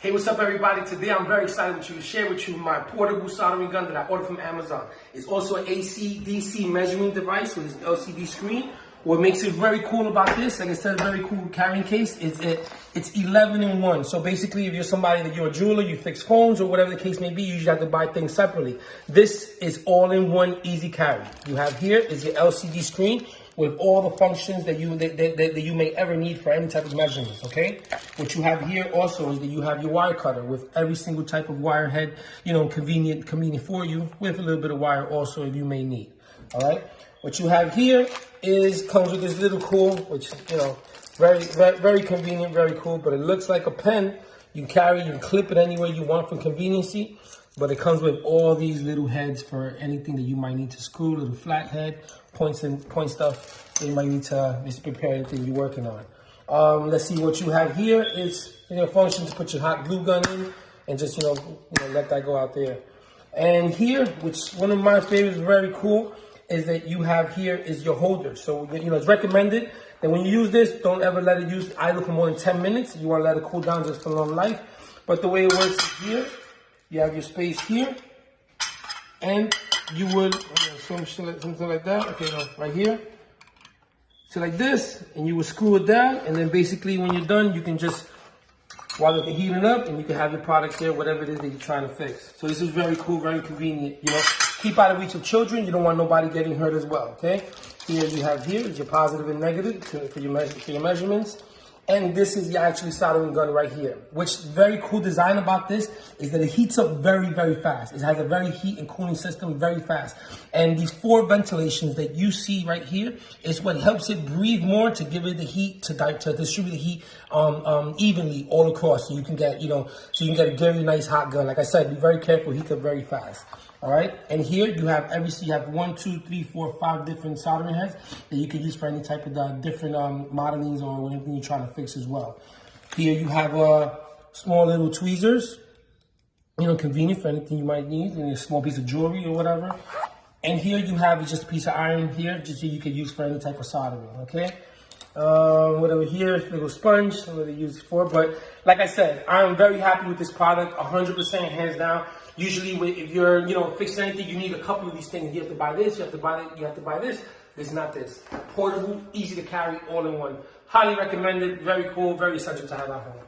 Hey, what's up everybody? Today I'm very excited to share with you my portable soldering gun that I ordered from Amazon. It's also an AC/DC measuring device with an LCD screen. What makes it very cool about this, like I said, a very cool carrying case, is it's 11 in 1. So basically, if you're somebody that you're a jeweler, you fix phones or whatever the case may be, you usually have to buy things separately. This is all in one, easy carry. You have here is your LCD screen with all the functions that you may ever need for any type of measurements, okay? What you have here also is that you have your wire cutter with every single type of wire head, you know, convenient for you, with a little bit of wire also if you may need, all right? What you have here comes with this little cool, which, you know, very convenient, very cool, but it looks like a pen. You carry, you can clip it anywhere you want for conveniency, but it comes with all these little heads for anything that you might need to screw, little flat head, point stuff that you might need to just prepare anything you're working on. Let's see, what you have here is, you know, function to put your hot glue gun in and just, you know, let that go out there. And here, which one of my favorites, very cool, is that you have here is your holder. So, you know, it's recommended that when you use this, don't ever let it use idle for more than 10 minutes. You want to let it cool down just for long life. But the way it works is here, you have your space here, and you would, something like that, okay, no, right here. So like this, and you would screw it down, and then basically when you're done, you can just, while it's heating up, and you can have your product there, whatever it is that you're trying to fix. So this is very cool, very convenient, you know. Keep out of reach of children. You don't want nobody getting hurt as well, okay? Here you have here is your positive and negative for your measurements. And this is your actually soldering gun right here. Which very cool design about this is that it heats up very, very fast. It has a very heat and cooling system very fast. And these 4 ventilations that you see right here is what helps it breathe more to give it the heat, to distribute the heat evenly all across. So you can get, you know, a very nice hot gun. Like I said, be very careful, heats up very fast. All right, and here you have 1, 2, 3, 4, 5 different soldering heads that you can use for any type of different modelings or anything you're trying to fix as well. Here you have small little tweezers, you know, convenient for anything you might need, and a small piece of jewelry or whatever. And here you have just a piece of iron here, just so you can use for any type of soldering, okay? Whatever here, little sponge, what they use it for. But like I said, I'm very happy with this product, 100% hands down. Usually, if you're, you know, fixing anything, you need a couple of these things. You have to buy this, you have to buy that, you have to buy this. It's not this. Portable, easy to carry, all in one. Highly recommended, very cool, very essential to have at home.